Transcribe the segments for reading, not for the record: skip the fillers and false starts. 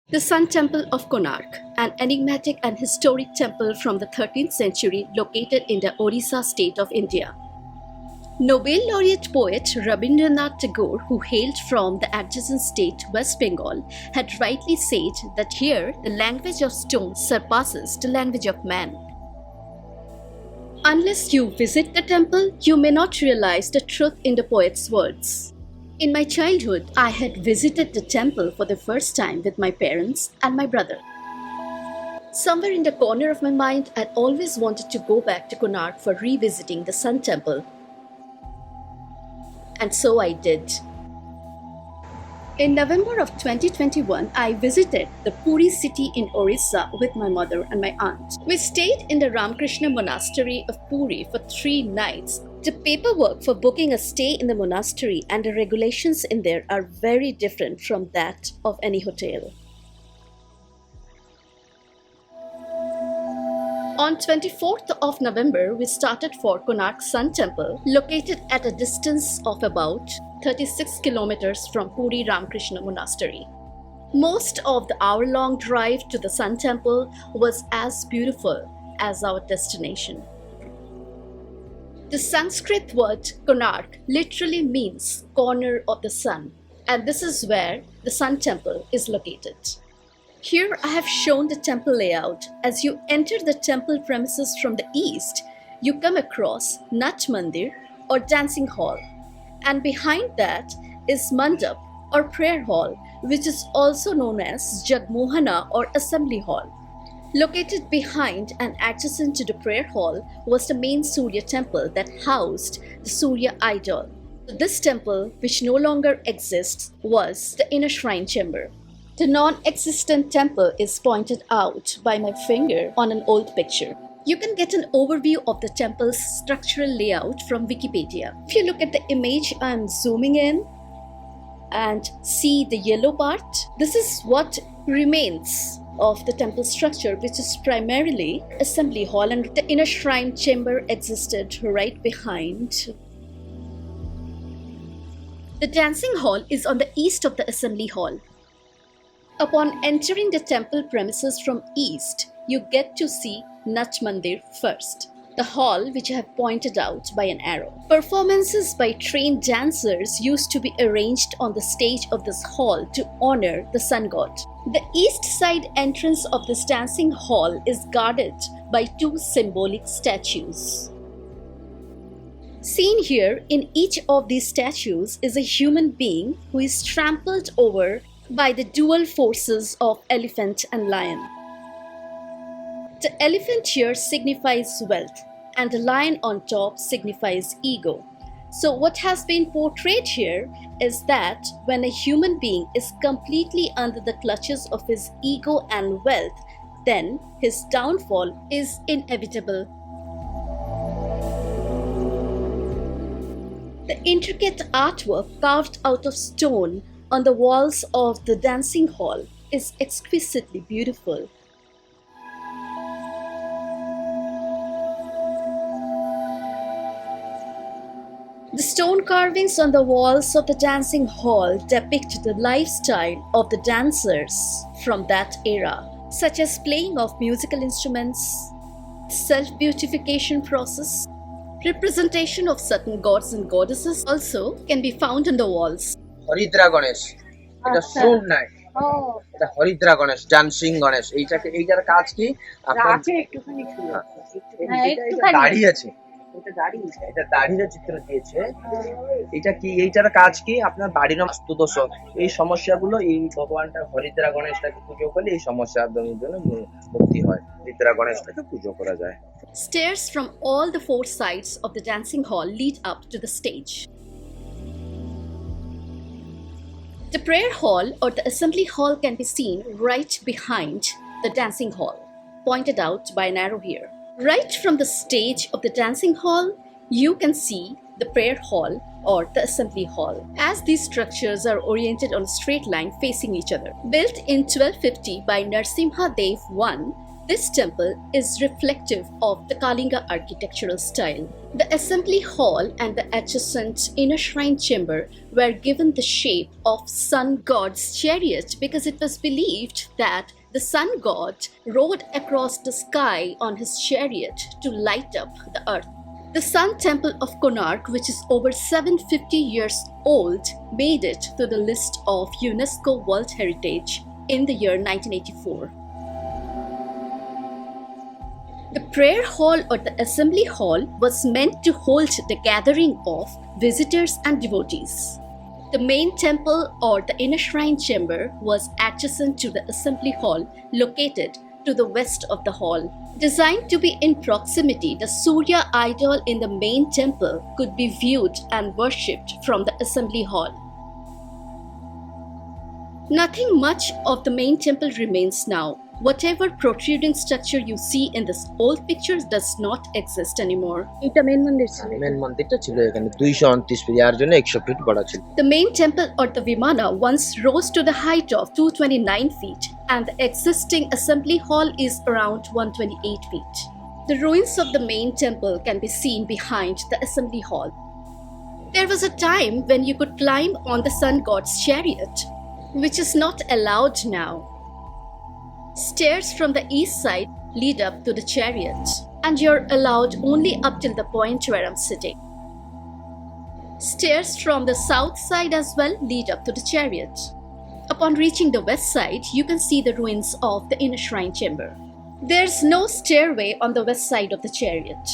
The Sun Temple of Konark, an enigmatic and historic temple from the 13th century located in the Odisha state of India. Nobel laureate poet Rabindranath Tagore, who hailed from the adjacent state West Bengal, had rightly said that here the language of stone surpasses the language of man. Unless you visit the temple, you may not realize the truth in the poet's words. In my childhood, I had visited the temple for the first time with my parents and my brother. Somewhere in the corner of my mind, I'd always wanted to go back to Konark for revisiting the Sun Temple. And so I did. In November of 2021, I visited the Puri city in Orissa with my mother and my aunt. We stayed in the Ramakrishna Monastery of Puri for 3 nights. The paperwork for booking a stay in the monastery and the regulations in there are very different from that of any hotel. On 24th of November, we started for Konark Sun Temple, located at a distance of about 36 kilometers from Puri Ramakrishna Monastery. Most of the hour-long drive to the Sun Temple was as beautiful as our destination. The Sanskrit word Konark literally means corner of the sun, and this is where the Sun Temple is located. Here I have shown the temple layout. As you enter the temple premises from the east, you come across Nat Mandir or dancing hall, and behind that is Mandap or prayer hall, which is also known as Jagmohana or assembly hall. Located behind and adjacent to the prayer hall was the main Surya temple that housed the Surya idol. This temple, which no longer exists, was the inner shrine chamber. The non-existent temple is pointed out by my finger on an old picture. You can get an overview of the temple's structural layout from Wikipedia. If you look at the image I'm zooming in and see the yellow part, this is what remains of the temple structure, which is primarily assembly hall, and the inner shrine chamber existed right behind. The dancing hall is on the east of the assembly hall. Upon entering the temple premises from east, you get to see Nat Mandir first, the hall which I have pointed out by an arrow. Performances by trained dancers used to be arranged on the stage of this hall to honor the sun god. The east side entrance of this dancing hall is guarded by 2 symbolic statues. Seen here in each of these statues is a human being who is trampled over by the dual forces of elephant and lion. The elephant here signifies wealth, and the lion on top signifies ego. So what has been portrayed here is that when a human being is completely under the clutches of his ego and wealth, then his downfall is inevitable. The intricate artwork carved out of stone on the walls of the dancing hall is exquisitely beautiful. The stone carvings on the walls of the dancing hall depict the lifestyle of the dancers from that era, such as playing of musical instruments, self-beautification process, representation of certain gods and goddesses also can be found on the walls. হরিদ্রা Ganesh, এটা সুর নাই, এটা হরিদ্রা Ganesh, dancing Ganesh. এইটার কাজ কি? আপনার দাড়ি আছে, এটা দাড়ির চিত্র দিয়েছে। এটা কি? এইটার কাজ কি? আপনার বাড়ির বাস্তুদোষ, এই সমস্যাগুলো এই ভগবানটা হরিদ্রা গণেশটাকে পুজো করলে এই সমস্যার জন্য মুক্তি হয়। হরিদ্রা গণেশটাকে পুজো করা যায়। Stairs from all the 4 sides of the dancing hall lead up to the stage. The prayer hall or the assembly hall can be seen right behind the dancing hall, pointed out by an arrow here. Right from the stage of the dancing hall, you can see the prayer hall or the assembly hall, as these structures are oriented on a straight line facing each other. Built in 1250 by Narsimha Dev I, This temple is reflective of the Kalinga architectural style. The assembly hall and the adjacent inner shrine chamber were given the shape of sun god's chariot because it was believed that the sun god rode across the sky on his chariot to light up the earth. The Sun Temple of Konark, which is over 750 years old, made it to the list of UNESCO World Heritage in the year 1984. The prayer hall or the assembly hall was meant to hold the gathering of visitors and devotees. The main temple or the inner shrine chamber was adjacent to the assembly hall located to the west of the hall. Designed to be in proximity, the Surya idol in the main temple could be viewed and worshipped from the assembly hall. Nothing much of the main temple remains now. Whatever protruding structure you see in this old picture does not exist anymore. এটা main মন্দির ছিল main মন্দিরটা ছিল এখানে 229 fit, আর জন্য 100 fit বড় ছিল। The main temple or the Vimana once rose to the height of 229 feet and the existing assembly hall is around 128 feet. The ruins of the main temple can be seen behind the assembly hall. There was a time when you could climb on the sun god's chariot, which is not allowed now. Stairs from the east side lead up to the chariot, and you're allowed only up till the point where I'm sitting. Stairs from the south side as well lead up to the chariot. Upon reaching the west side, you can see the ruins of the inner shrine chamber. There's no stairway on the west side of the chariot,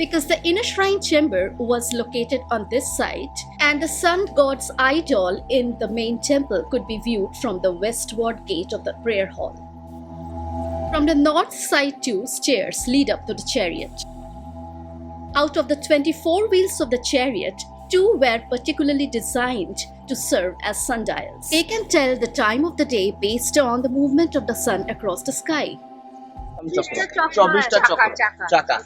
because the inner shrine chamber was located on this side, and the sun god's idol in the main temple could be viewed from the westward gate of the prayer hall. From the north side too, stairs lead up to the chariot. Out of the 24 wheels of the chariot, 2 were particularly designed to serve as sundials. They can tell the time of the day based on the movement of the sun across the sky. 24টা চাকা।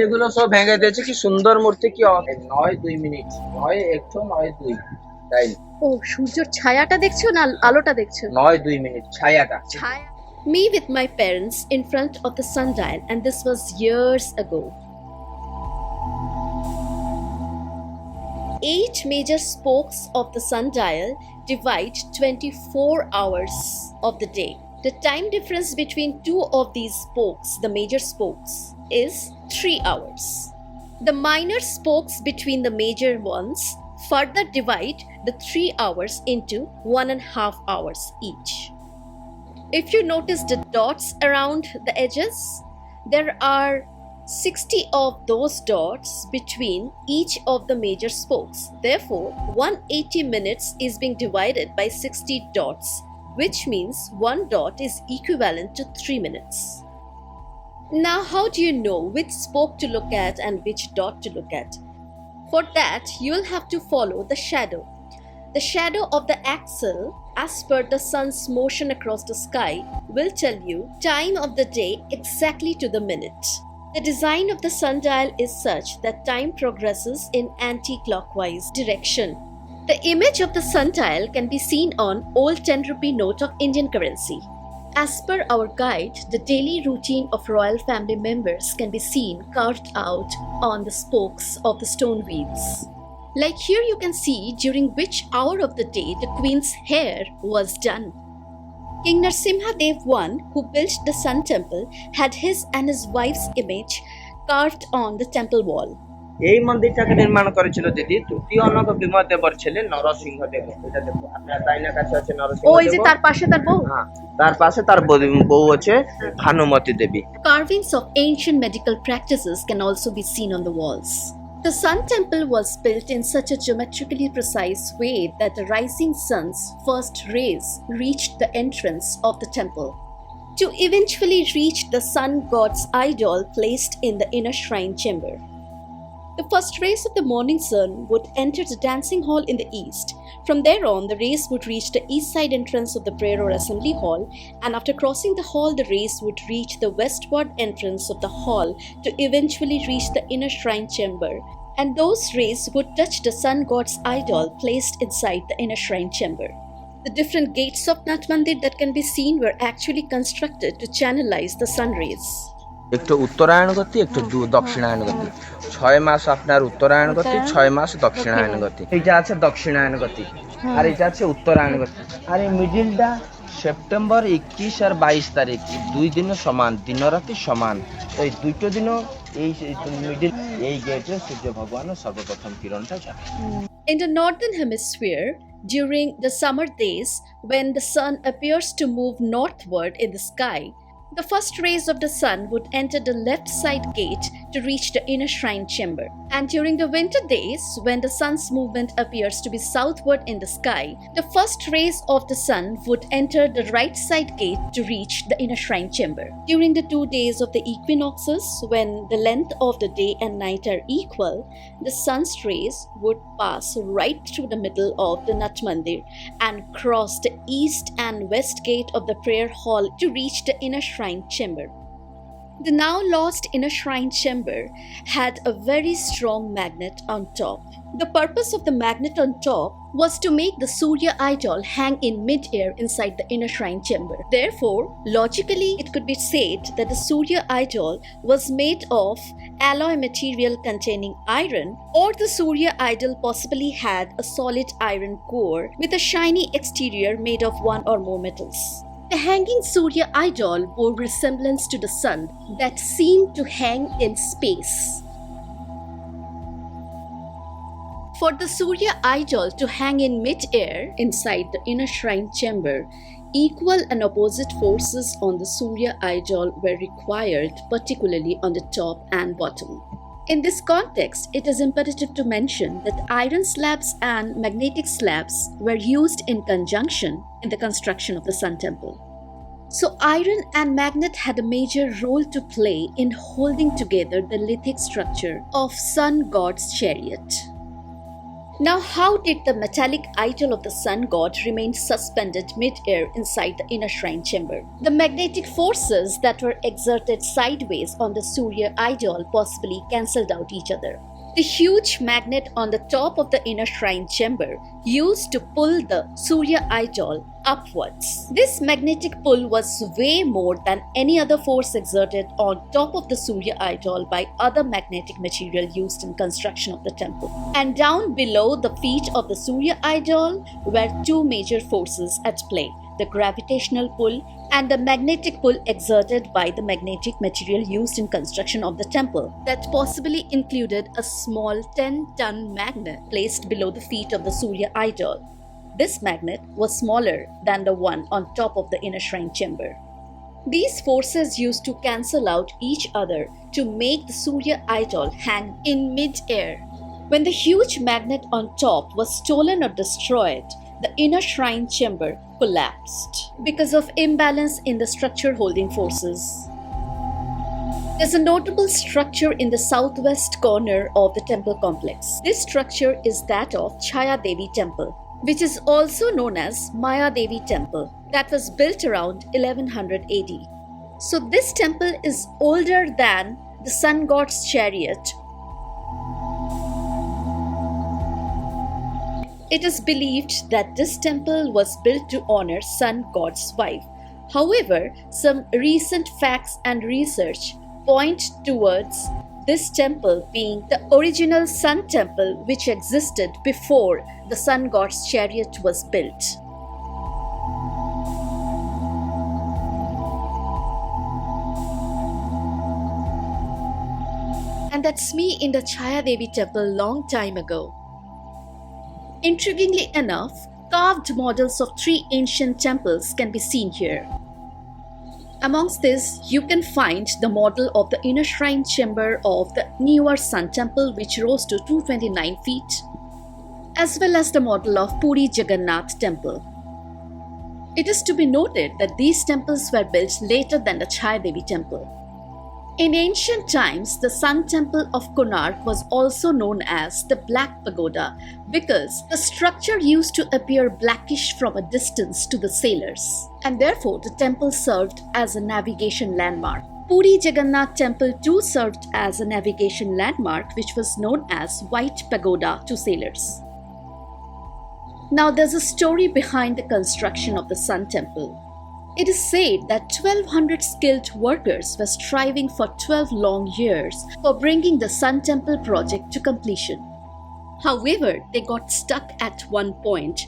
এগুলো সব ভেঙে দিয়েছে, কি সুন্দর মূর্তি, কি 9-2 minute 9-1-9-2 time. ও সূর্যের ছায়াটা দেখছো না আলোটা দেখছো? 9-2 মিনিট ছায়াটা। Me with my parents in front of the sundial, and this was years ago. 8 major spokes of the sundial divide 24 hours of the day. The time difference between 2 of these spokes, the major spokes, is 3 hours. The minor spokes between the major ones further divide the 3 hours into 1.5 hours each. If you notice the dots around the edges, there are 60 of those dots between each of the major spokes. Therefore, 180 minutes is being divided by 60 dots, which means 1 dot is equivalent to 3 minutes. Now, how do you know which spoke to look at and which dot to look at? For that, you'll have to follow the shadow. The shadow of the axle, as per the sun's motion across the sky, will tell you time of the day exactly to the minute. The design of the sundial is such that time progresses in anti-clockwise direction. The image of the sundial can be seen on old 10 rupee note of Indian currency. As per our guide, the daily routine of royal family members can be seen carved out on the spokes of the stone wheels. Like here you can see during which hour of the day the queen's hair was done. King Narasimha Dev I, who built the Sun Temple, had his and his wife's image carved on the temple wall. এই মন্দিরটাকে নির্মাণ করেছিল দিদি তৃতীয় নরসিংহদেবর ছেলে নরসিংহদেব। এটা দেখো আপনার Dyna কাছে আছে নরসিংহদেব। ওই যে তার পাশে তার বউ? হ্যাঁ, তার পাশে তার বউ আছে ভানুমতি দেবী। Carvings of ancient medical practices can also be seen on the walls. The Sun Temple was built in such a geometrically precise way that the rising sun's first rays reached the entrance of the temple, to eventually reach the sun god's idol placed in the inner shrine chamber. The first rays of the morning sun would enter the dancing hall in the east. From there on, the rays would reach the east side entrance of the prayer or assembly hall, and after crossing the hall, the rays would reach the westward entrance of the hall to eventually reach the inner shrine chamber, and those rays would touch the sun god's idol placed inside the inner shrine chamber. The different gates of Nath Mandir that can be seen were actually constructed to channelize the sun rays. একটু উত্তরায়ণ গতি একটু দক্ষিণায়ন গতি 6 মাস আপনার উত্তরায়ণ গতি 6 মাস দক্ষিণায়ন গতি এইটা আছে দক্ষিণায়ন গতি আর এটা আছে উত্তরায়ণ গতি আর এই মিডলটা সেপ্টেম্বর 21 আর 22 তারিখ দুই দিনও সমান দিনরাতি সমান তো এই দুটো দিনও এই মিডল এই গেটে সূর্য ভগবানের সর্বপ্রথম কিরণটা যাবে। In the northern hemisphere, during the summer days when the sun appears to move northward in the sky, the first rays of the sun would enter the left side gate to reach the inner shrine chamber. And during the winter days, when the sun's movement appears to be southward in the sky, the first rays of the sun would enter the right side gate to reach the inner shrine chamber. During the 2 days of the equinoxes, when the length of the day and night are equal, the sun's rays would pass right through the middle of the Nath Mandir and cross the east and west gate of the prayer hall to reach the inner shrine chamber. The now lost inner shrine chamber had a very strong magnet on top. The purpose of the magnet on top was to make the Surya idol hang in mid-air inside the inner shrine chamber. Therefore, logically, it could be said that the Surya idol was made of alloy material containing iron, or the Surya idol possibly had a solid iron core with a shiny exterior made of one or more metals. The hanging Surya idol bore resemblance to the sun that seemed to hang in space. For the Surya idol to hang in mid-air inside the inner shrine chamber, equal and opposite forces on the Surya idol were required, particularly on the top and bottom. In this context, it is imperative to mention that iron slabs and magnetic slabs were used in conjunction in the construction of the Sun Temple. So iron and magnet had a major role to play in holding together the lithic structure of sun god's chariot. Now, how did the metallic idol of the sun god remain suspended mid-air inside the inner shrine chamber? The magnetic forces that were exerted sideways on the Surya idol possibly cancelled out each other. The huge magnet on the top of the inner shrine chamber used to pull the Surya idol upwards. This magnetic pull was way more than any other force exerted on top of the Surya idol by other magnetic material used in construction of the temple. And down below the feet of the Surya idol were two major forces at play: the gravitational pull and the magnetic pull exerted by the magnetic material used in construction of the temple, that possibly included a small 10-ton magnet placed below the feet of the Surya idol. This magnet was smaller than the one on top of the inner shrine chamber. These forces used to cancel out each other to make the Surya idol hang in mid-air. When the huge magnet on top was stolen or destroyed, the inner shrine chamber collapsed because of imbalance in the structure holding forces. There's a notable structure in the southwest corner of the temple complex. This structure is that of Chaya Devi Temple, which is also known as Maya Devi Temple, that was built around 1100 AD. So this temple is older than the sun god's chariot. It is believed that this temple was built to honor sun god's wife. However, some recent facts and research point towards this temple being the original sun temple which existed before the sun god's chariot was built. And that's me in the Chaya Devi temple long time ago. Intriguingly enough, carved models of 3 ancient temples can be seen here. Amongst this, you can find the model of the inner shrine chamber of the newer Sun Temple, which rose to 229 feet, as well as the model of Puri Jagannath Temple. It is to be noted that these temples were built later than the Chaya Devi Temple. In ancient times, the Sun Temple of Konark was also known as the Black Pagoda because the structure used to appear blackish from a distance to the sailors, and therefore the temple served as a navigation landmark. Puri Jagannath Temple too served as a navigation landmark which was known as White Pagoda to sailors. Now there's a story behind the construction of the Sun Temple. It is said that 1200 skilled workers were striving for 12 long years for bringing the Sun Temple project to completion. However, they got stuck at one point.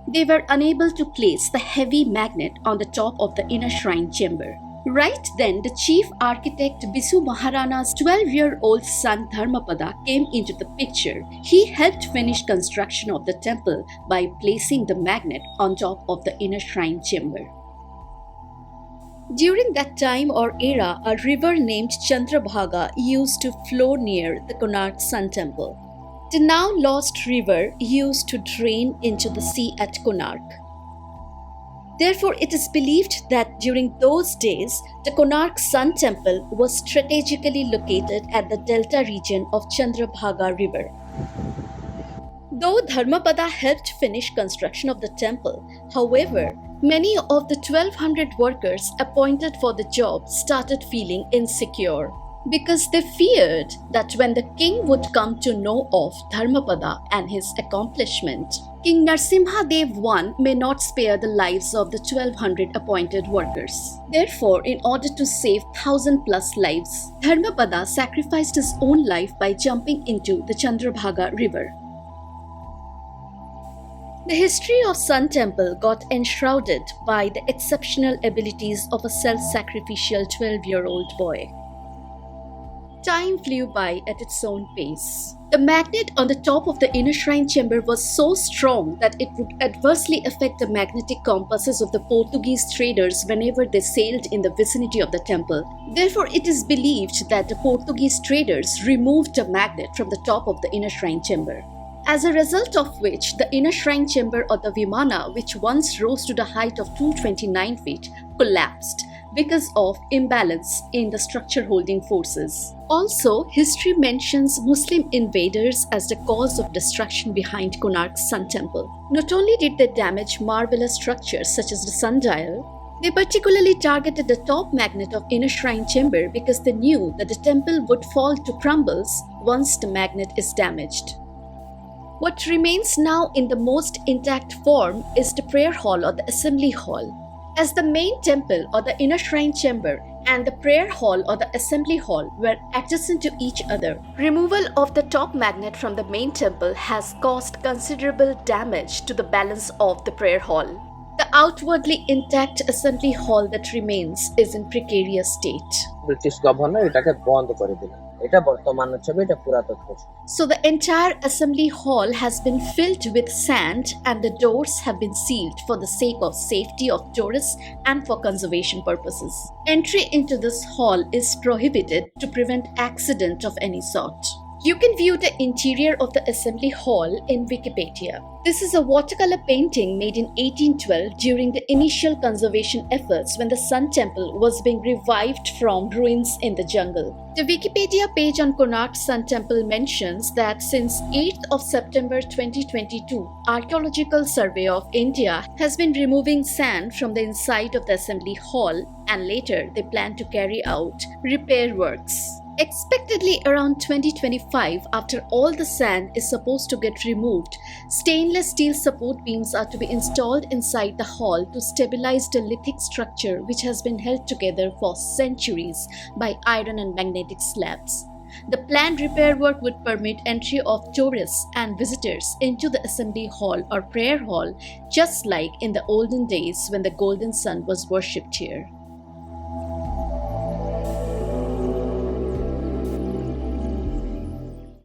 They were unable to place the heavy magnet on the top of the inner shrine chamber. Right then, the chief architect Bisu Maharana's 12-year-old son Dharmapada came into the picture. He helped finish construction of the temple by placing the magnet on top of the inner shrine chamber. During that time or era, a river named Chandrabhaga used to flow near the Konark Sun Temple. The now lost river used to drain into the sea at Konark. Therefore, it is believed that during those days, the Konark Sun Temple was strategically located at the delta region of Chandrabhaga River. Though Dharmapada helped finish construction of the temple, however, many of the 1200 workers appointed for the job started feeling insecure because they feared that when the king would come to know of Dharmapada and his accomplishment, King Narsimha Dev I may not spare the lives of the 1200 appointed workers. Therefore, in order to save 1000+ lives, Dharmapada sacrificed his own life by jumping into the Chandrabhaga river. The history of Sun Temple got enshrouded by the exceptional abilities of a self-sacrificial 12-year-old boy. Time flew by at its own pace. The magnet on the top of the inner shrine chamber was so strong that it would adversely affect the magnetic compasses of the Portuguese traders whenever they sailed in the vicinity of the temple. Therefore, it is believed that the Portuguese traders removed the magnet from the top of the inner shrine chamber. As a result of which, the inner shrine chamber or the Vimana, which once rose to the height of 229 feet, collapsed because of imbalance in the structure holding forces. Also, history mentions Muslim invaders as the cause of destruction behind Konark's Sun Temple. Not only did they damage marvelous structures such as the sundial, they particularly targeted the top magnet of inner shrine chamber because they knew that the temple would fall to crumbles once the magnet is damaged. What remains now in the most intact form is the prayer hall or the assembly hall. As the main temple or the inner shrine chamber and the prayer hall or the assembly hall were adjacent to each other, removal of the top magnet from the main temple has caused considerable damage to the balance of the prayer hall. The outwardly intact assembly hall that remains is in precarious state. British governor এটাকে বন্ধ করে দিলেন। এটা বর্তমান ছবি, এটা পুরাতত্ত্ব। So the entire assembly hall has been filled with sand and the doors have been sealed for the sake of safety of tourists and for conservation purposes. Entry into this hall is prohibited to prevent accident of any sort. You can view the interior of the assembly hall in Wikipedia. This is a watercolor painting made in 1812 during the initial conservation efforts when the Sun Temple was being revived from ruins in the jungle. The Wikipedia page on Konark Sun Temple mentions that since 8th of September 2022, Archaeological Survey of India has been removing sand from the inside of the assembly hall and later they plan to carry out repair works. Expectedly around 2025, after all the sand is supposed to get removed, stainless steel support beams are to be installed inside the hall to stabilize the lithic structure which has been held together for centuries by iron and magnetic slabs. The planned repair work would permit entry of tourists and visitors into the assembly hall or prayer hall, just like in the olden days when the golden sun was worshipped here.